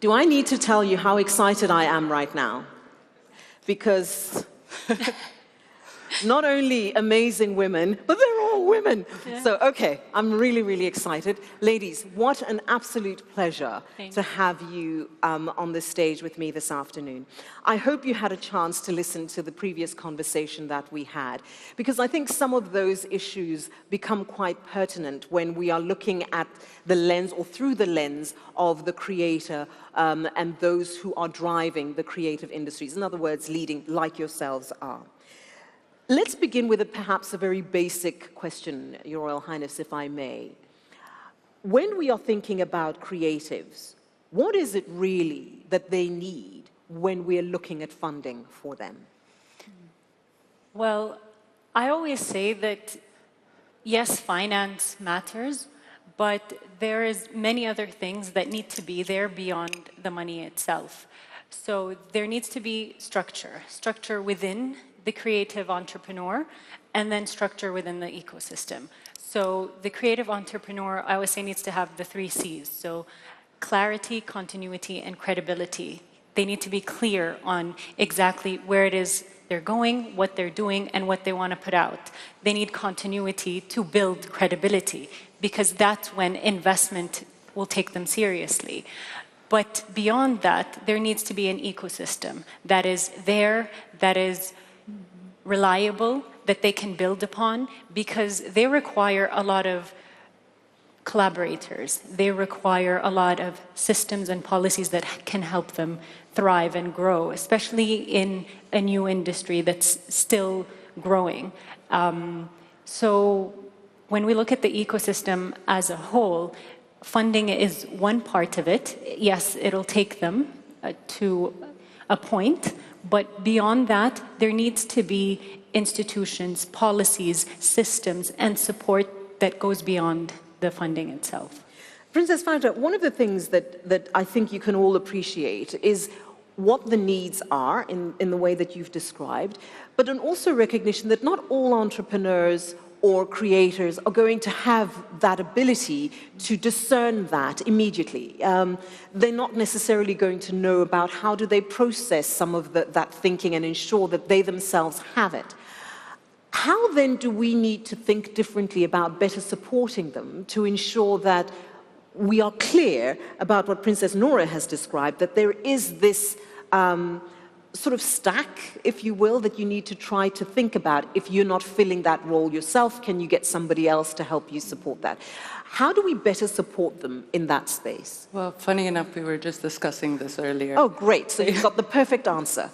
Do I need to tell you how excited I am right now? Because not only amazing women, but they're all women. Yeah. So, okay, I'm really, really excited. Ladies, what an absolute pleasure to have you on the stage with me this afternoon. I hope you had a chance to listen to the previous conversation that we had, because I think some of those issues become quite pertinent when we are looking at the lens, or through the lens, of the creator and those who are driving the creative industries. In other words, leading like yourselves are. Let's begin with perhaps a very basic question, Your Royal Highness, if I may. When we are thinking about creatives, what is it really that they need when we're looking at funding for them? Well, I always say that, yes, finance matters, but there is many other things that need to be there beyond the money itself. So there needs to be structure within the creative entrepreneur, and then structure within the ecosystem. So the creative entrepreneur, I always say, needs to have the 3 C's. So clarity, continuity, and credibility. They need to be clear on exactly where it is they're going, what they're doing, and what they want to put out. They need continuity to build credibility, because that's when investment will take them seriously. But beyond that, there needs to be an ecosystem that is there, that is reliable, that they can build upon, because they require a lot of collaborators. They require a lot of systems and policies that can help them thrive and grow, especially in a new industry that's still growing. So when we look at the ecosystem as a whole, funding is one part of it. Yes, it'll take them to a point, but beyond that, there needs to be institutions, policies, systems, and support that goes beyond the funding itself. Princess Fauda, one of the things that I think you can all appreciate is what the needs are in the way that you've described, but an also recognition that not all entrepreneurs or creators are going to have that ability to discern that immediately. They're not necessarily going to know about how do they process some of that thinking and ensure that they themselves have it. How then do we need to think differently about better supporting them to ensure that we are clear about what Princess Noura has described, that there is this sort of stack, if you will, that you need to try to think about. If you're not filling that role yourself, can you get somebody else to help you support that? How do we better support them in that space? Well, funny enough, we were just discussing this earlier. Oh, great. So you've got the perfect answer.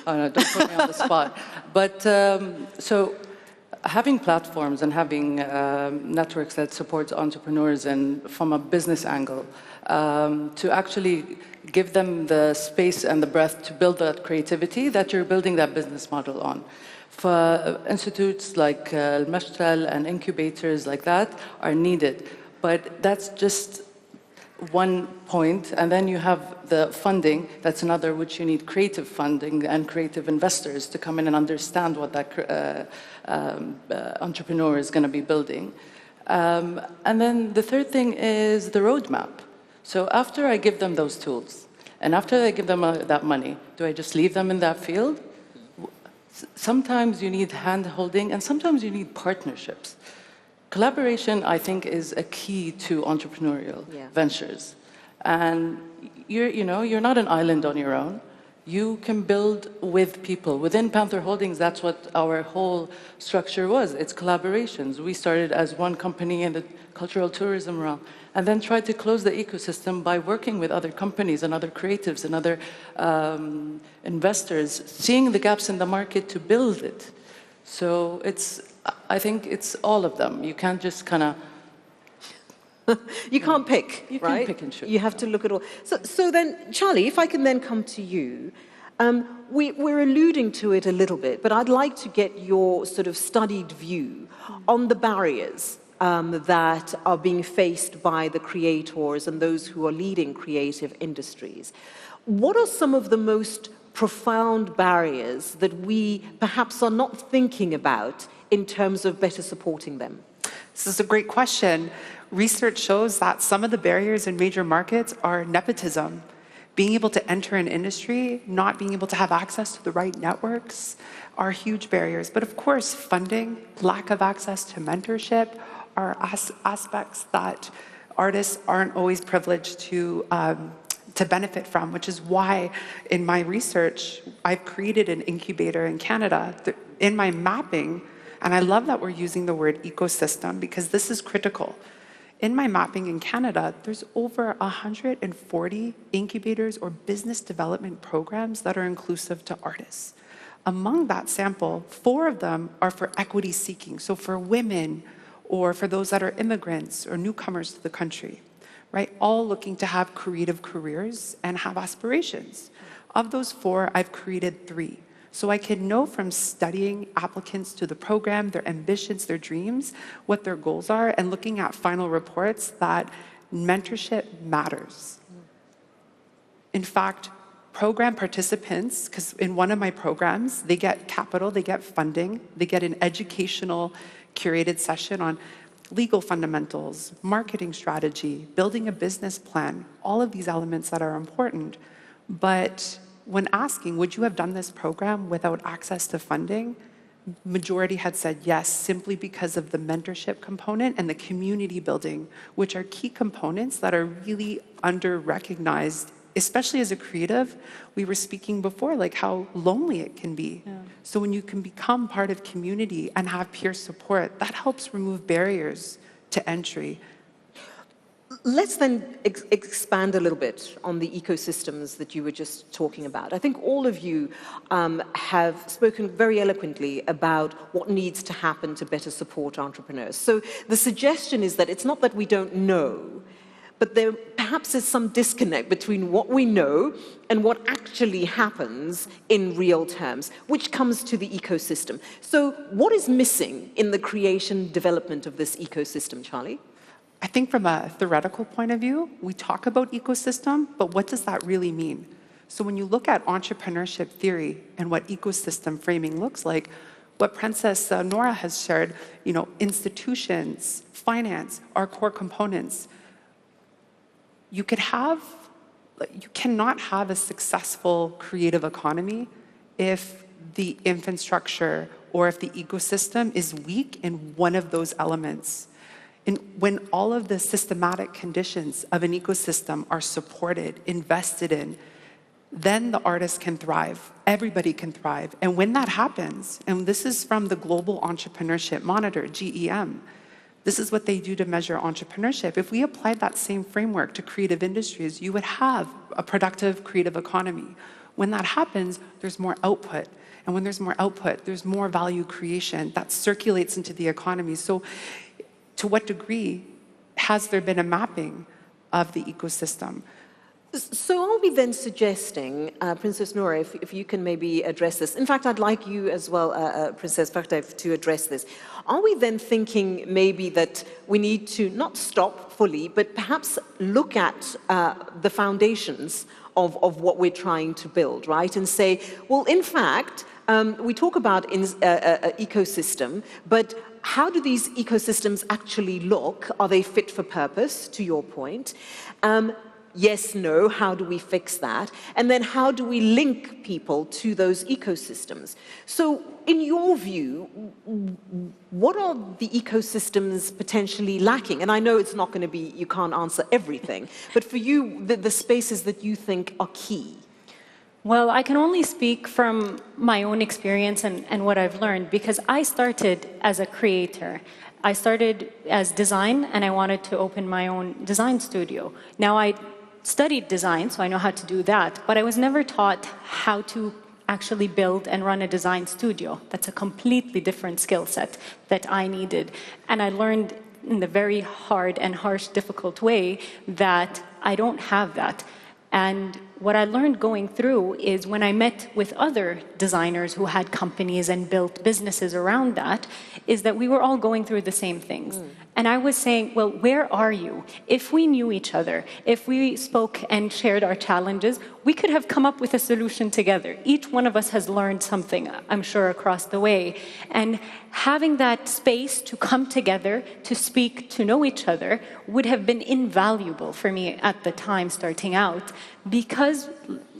Oh, no, don't put me on the spot. But so having platforms and having networks that support entrepreneurs and from a business angle, to actually give them the space and the breadth to build that creativity that you're building that business model on. For institutes like Al-Mashtal and incubators like that are needed, but that's just one point. And then you have the funding, that's another, which you need creative funding and creative investors to come in and understand what that entrepreneur is going to be building. And then the third thing is the roadmap. So after I give them those tools, and after I give them that money, do I just leave them in that field? Sometimes you need hand-holding, and sometimes you need partnerships. Collaboration, I think, is a key to entrepreneurial ventures. And you're not an island on your own. You can build with people. Within Panther Holdings, that's what our whole structure was. It's collaborations. We started as one company in the cultural tourism realm, and then tried to close the ecosystem by working with other companies and other creatives and other investors, seeing the gaps in the market to build it. So I think it's all of them. You can't just kind of... You can't pick, you right? You can't pick and choose. You have to look at all. So then, Charlie, if I can then come to you, we're alluding to it a little bit, but I'd like to get your sort of studied view on the barriers that are being faced by the creators and those who are leading creative industries. What are some of the most profound barriers that we perhaps are not thinking about in terms of better supporting them? This is a great question. research shows that some of the barriers in major markets are nepotism, being able to enter an industry, not being able to have access to the right networks are huge barriers. But of course, funding, lack of access to mentorship are aspects that artists aren't always privileged to benefit from, which is why in my research, I've created an incubator in Canada. In my mapping, and I love that we're using the word ecosystem because this is critical. In my mapping in Canada, there's over 140 incubators or business development programs that are inclusive to artists. Among that sample, 4 of them are for equity seeking, so for women or for those that are immigrants or newcomers to the country, right? All looking to have creative careers and have aspirations. Of those 4, I've created 3. So I can know from studying applicants to the program, their ambitions, their dreams, what their goals are, and looking at final reports that mentorship matters. In fact, program participants, because in one of my programs, they get capital, they get funding, they get an educational curated session on legal fundamentals, marketing strategy, building a business plan, all of these elements that are important. But when asking, would you have done this program without access to funding? Majority had said yes, simply because of the mentorship component and the community building, which are key components that are really under-recognized, especially as a creative. We were speaking before, like how lonely it can be. Yeah. So when you can become part of community and have peer support, that helps remove barriers to entry. Let's then expand a little bit on the ecosystems that you were just talking about. I think all of you have spoken very eloquently about what needs to happen to better support entrepreneurs. So the suggestion is that it's not that we don't know, but there perhaps is some disconnect between what we know and what actually happens in real terms, which comes to the ecosystem. So what is missing in the creation, development of this ecosystem, Charlie? I think from a theoretical point of view, we talk about ecosystem, but what does that really mean? So when you look at entrepreneurship theory and what ecosystem framing looks like, what Princess Nora has shared, institutions, finance are core components. You cannot have a successful creative economy if the infrastructure or if the ecosystem is weak in one of those elements. And when all of the systematic conditions of an ecosystem are supported, invested in, then the artist can thrive. Everybody can thrive. And when that happens, and this is from the Global Entrepreneurship Monitor, GEM, this is what they do to measure entrepreneurship. If we applied that same framework to creative industries, you would have a productive creative economy. When that happens, there's more output. And when there's more output, there's more value creation that circulates into the economy. So to what degree has there been a mapping of the ecosystem? So are we then suggesting, Princess Nora, if you can maybe address this. In fact, I'd like you as well, Princess Fakhtev, to address this. Are we then thinking maybe that we need to not stop fully, but perhaps look at the foundations of what we're trying to build, right? And say, well, in fact, we talk about ecosystem, but how do these ecosystems actually look? Are they fit for purpose, to your point? Yes, no, how do we fix that? And then how do we link people to those ecosystems? So in your view, what are the ecosystems potentially lacking? And I know it's not going to be, you can't answer everything, but for you, the spaces that you think are key. Well, I can only speak from my own experience and what I've learned, because I started as a creator. I started as design, and I wanted to open my own design studio. Now, I studied design, so I know how to do that, but I was never taught how to actually build and run a design studio. That's a completely different skill set that I needed. And I learned in a very hard and harsh, difficult way that I don't have that. And what I learned going through is when I met with other designers who had companies and built businesses around that, is that we were all going through the same things. And I was saying, well, where are you? If we knew each other, if we spoke and shared our challenges, we could have come up with a solution together. Each one of us has learned something, I'm sure, across the way. And having that space to come together, to speak, to know each other, would have been invaluable for me at the time starting out. Because,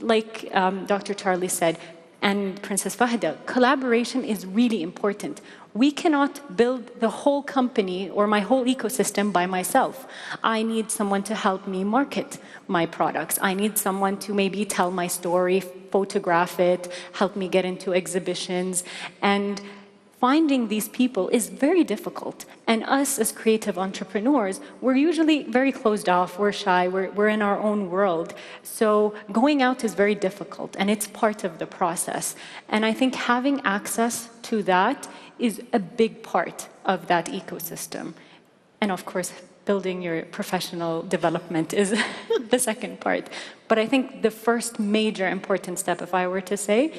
like Dr. Charlie said, and Princess Fahda, collaboration is really important. We cannot build the whole company or my whole ecosystem by myself. I need someone to help me market my products. I need someone to maybe tell my story, photograph it, help me get into exhibitions. And finding these people is very difficult. And us as creative entrepreneurs, we're usually very closed off, we're shy, we're in our own world. So going out is very difficult, and it's part of the process. And I think having access to that is a big part of that ecosystem. And of course, building your professional development is the second part. But I think the first major important step, if I were to say,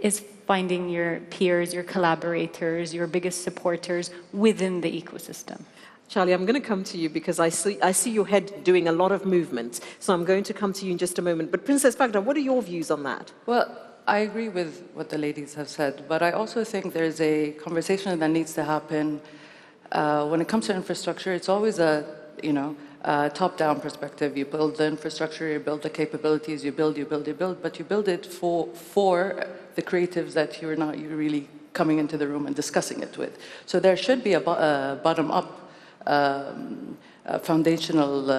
is finding your peers, your collaborators, your biggest supporters within the ecosystem. Charlie, I'm going to come to you because I see your head doing a lot of movement. So I'm going to come to you in just a moment. But Princess Fahda, what are your views on that? Well, I agree with what the ladies have said, but I also think there's a conversation that needs to happen when it comes to infrastructure. It's always a top-down perspective. You build the infrastructure, you build the capabilities, you build, but you build it for the creatives that you're really coming into the room and discussing it with. So there should be a bottom-up foundational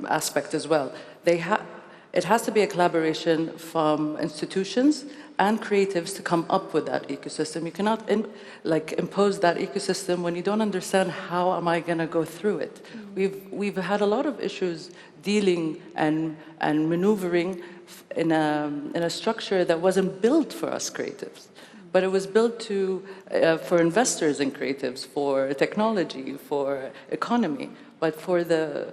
aspect as well. It has to be a collaboration from institutions and creatives to come up with that ecosystem. You cannot impose that ecosystem when you don't understand how am I going to go through it. We've had a lot of issues dealing and maneuvering in a structure that wasn't built for us creatives, but it was built for investors and creatives, for technology, for economy, but for the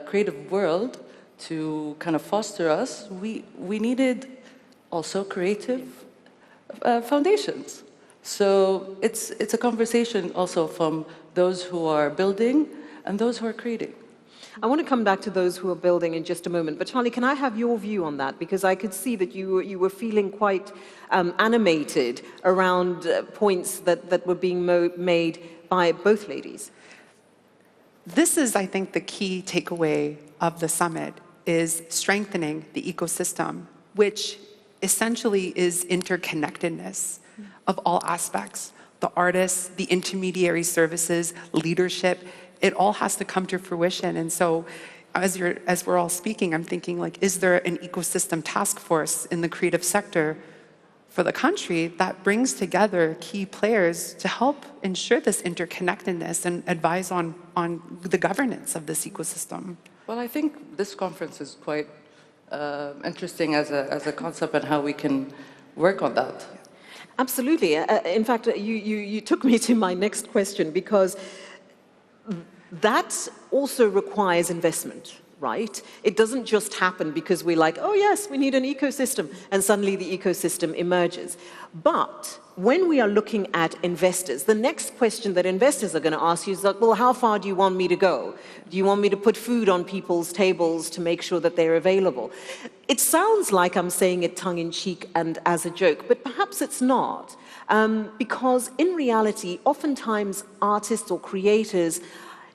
creative world to kind of foster us, we needed also creative foundations. So it's a conversation also from those who are building and those who are creating. I want to come back to those who are building in just a moment. But Charlie, can I have your view on that? Because I could see that you were feeling quite animated around points that were being made by both ladies. This is, I think, the key takeaway of the summit is strengthening the ecosystem, which essentially is interconnectedness of all aspects. The artists, the intermediary services, leadership, it all has to come to fruition. And so as we're all speaking, I'm thinking, is there an ecosystem task force in the creative sector for the country that brings together key players to help ensure this interconnectedness and advise on the governance of this ecosystem? Well, I think this conference is quite interesting as a concept and how we can work on that. Absolutely. In fact, you took me to my next question, because that also requires investment, right? It doesn't just happen because we're like, oh yes, we need an ecosystem, and suddenly the ecosystem emerges. But when we are looking at investors, the next question that investors are going to ask you is like, well, how far do you want me to go? Do you want me to put food on people's tables to make sure that they're available? It sounds like I'm saying it tongue-in-cheek and as a joke, but perhaps it's not. Because in reality, oftentimes artists or creators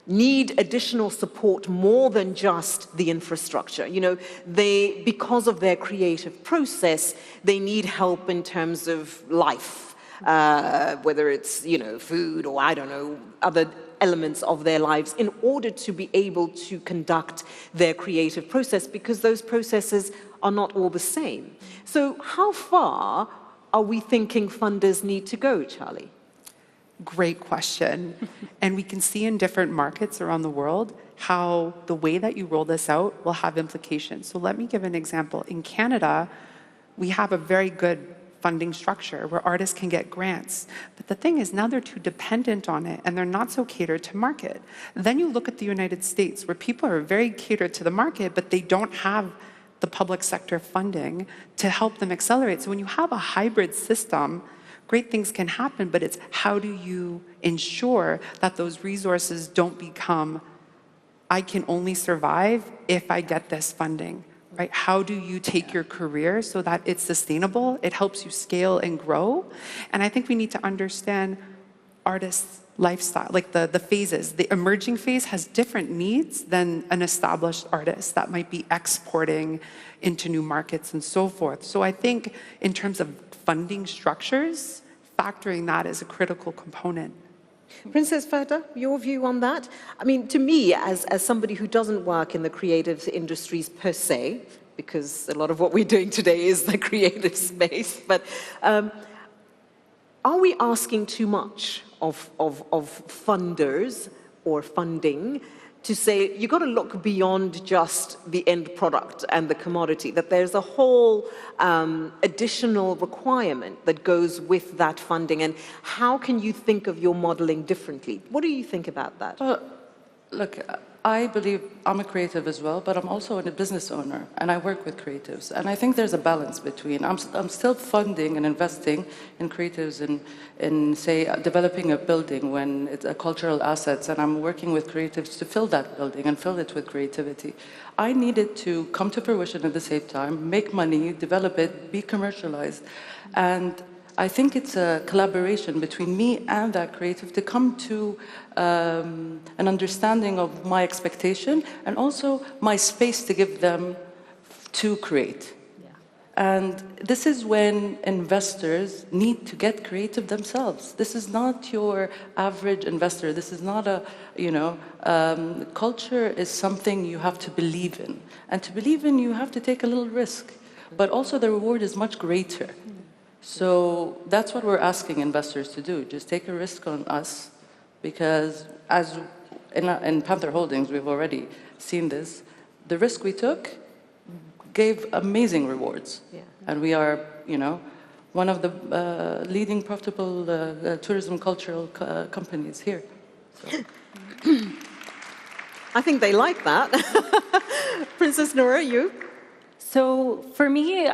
need additional support more than just the infrastructure. Because of their creative process, they need help in terms of life, whether it's, food or, I don't know, other elements of their lives, in order to be able to conduct their creative process, because those processes are not all the same. So how far are we thinking funders need to go, Charlie? Great question. And we can see in different markets around the world how the way that you roll this out will have implications. So let me give an example. In Canada, we have a very good funding structure where artists can get grants. But the thing is, now they're too dependent on it and they're not so catered to market. Then you look at the United States where people are very catered to the market, but they don't have the public sector funding to help them accelerate. So when you have a hybrid system, great things can happen, but it's how do you ensure that those resources don't become, I can only survive if I get this funding, right? How do you take your career so that it's sustainable? It helps you scale and grow. And I think we need to understand artists' lifestyle, like the phases. The emerging phase has different needs than an established artist that might be exporting into new markets and so forth. So I think in terms of funding structures, factoring that is a critical component. Princess Fahda, your view on that? I mean, to me, as somebody who doesn't work in the creative industries per se, because a lot of what we're doing today is the creative space, but are we asking too much of funders or funding to say, you've got to look beyond just the end product and the commodity, that there's a whole additional requirement that goes with that funding, and how can you think of your modeling differently? What do you think about that? Well, look, I believe I'm a creative as well, but I'm also a business owner, and I work with creatives. And I think there's a balance between, I'm still funding and investing in creatives in say, developing a building when it's a cultural assets, and I'm working with creatives to fill that building and fill it with creativity. I need it to come to fruition at the same time, make money, develop it, be commercialized. And I think it's a collaboration between me and that creative to come to an understanding of my expectation and also my space to give them to create. Yeah. And this is when investors need to get creative themselves. This is not your average investor. This is not a, culture is something you have to believe in. And to believe in, you have to take a little risk. But also the reward is much greater. So that's what we're asking investors to do. Just take a risk on us, because as in Panther Holdings, we've already seen this. The risk we took gave amazing rewards. Yeah. And we are, one of the leading profitable tourism cultural companies here. So. I think they like that. Princess Noura, you? So for me,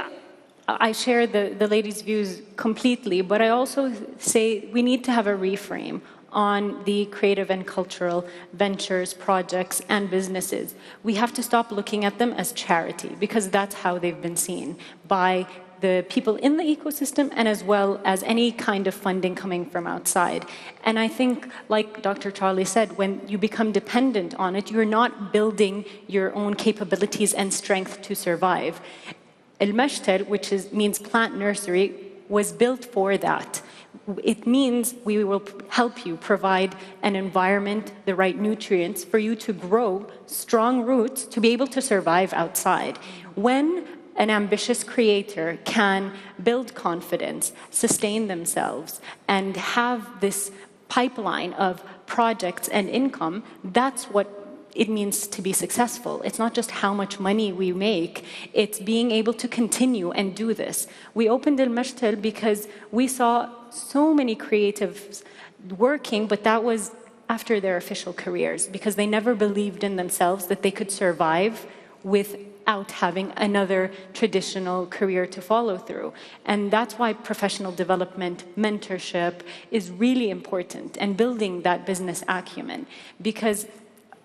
I share the ladies' views completely, but I also say we need to have a reframe on the creative and cultural ventures, projects, and businesses. We have to stop looking at them as charity, because that's how they've been seen by the people in the ecosystem and as well as any kind of funding coming from outside. And I think, like Dr. Charlie said, when you become dependent on it, you're not building your own capabilities and strength to survive. Al-Mashtar, which means plant nursery, was built for that. It means we will help you provide an environment, the right nutrients for you to grow strong roots to be able to survive outside. When an ambitious creator can build confidence, sustain themselves, and have this pipeline of projects and income, that's what it means to be successful. It's not just how much money we make, it's being able to continue and do this. We opened Al-Mashtar because we saw so many creatives working, but that was after their official careers, because they never believed in themselves that they could survive without having another traditional career to follow through. And that's why professional development, mentorship is really important, and building that business acumen. Because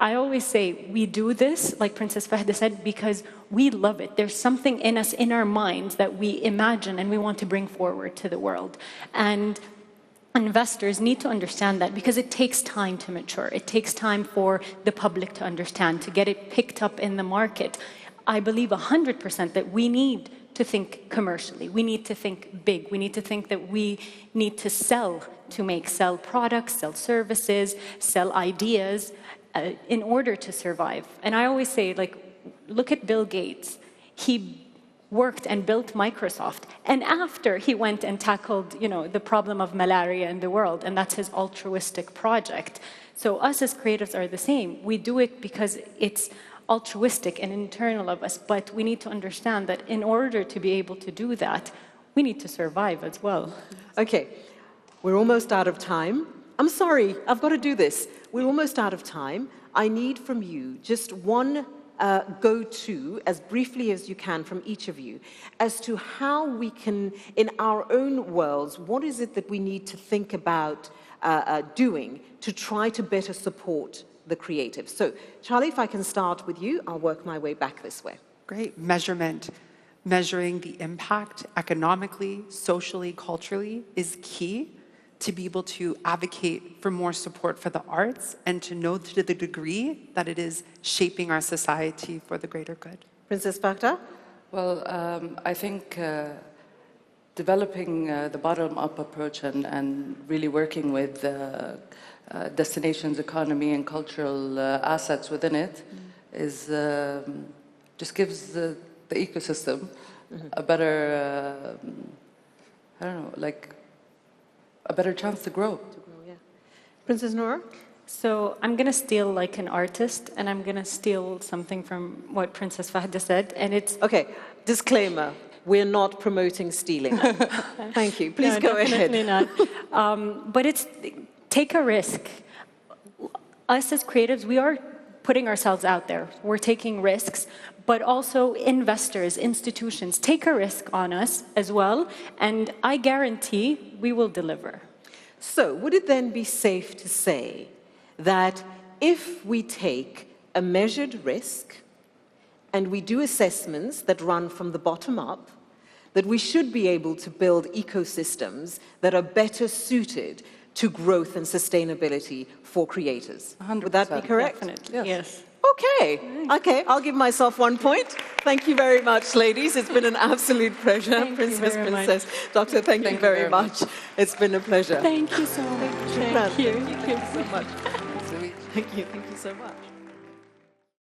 I always say we do this, like Princess Fahda said, because we love it. There's something in us, in our minds, that we imagine and we want to bring forward to the world. And investors need to understand that, because it takes time to mature. It takes time for the public to understand, to get it picked up in the market. I believe 100% that we need to think commercially. We need to think big. We need to think that we need to sell products, sell services, sell ideas, in order to survive. And I always say, look at Bill Gates. He worked and built Microsoft, and after he went and tackled, the problem of malaria in the world, and that's his altruistic project. So us as creatives are the same. We do it because it's altruistic and internal of us, but we need to understand that in order to be able to do that, we need to survive as well. Okay, we're almost out of time. I'm sorry, I've got to do this. We're almost out of time. I need from you just one go-to, as briefly as you can from each of you, as to how we can, in our own worlds, what is it that we need to think about doing to try to better support the creatives? So, Charlie, if I can start with you, I'll work my way back this way. Great. Measurement. Measuring the impact economically, socially, culturally is key to be able to advocate for more support for the arts and to know to the degree that it is shaping our society for the greater good. Princess Fakta? Well, I think developing the bottom-up approach and really working with destinations, economy, and cultural assets within it is just gives the ecosystem a better, I don't know, like a better chance to grow. Yeah. Princess Nora? So I'm going to steal like an artist, and I'm going to steal something from what Princess Fahda said, and it's... Okay, disclaimer, we're not promoting stealing. Thank you. Please go ahead. Definitely not. But it's take a risk. Us as creatives, we are putting ourselves out there. We're taking risks, but also investors, institutions, take a risk on us as well, and I guarantee we will deliver. So, would it then be safe to say that if we take a measured risk and we do assessments that run from the bottom up, that we should be able to build ecosystems that are better suited to growth and sustainability for creators? 100%. Would that be correct? Definitely, yes. Okay, I'll give myself 1 point. Thank you very much, ladies. It's been an absolute pleasure. Thank you Princess, very Princess, much. Doctor, thank you very much. It's been a pleasure. Thank you so much. Thank you. Thank you so much. Thank you so much.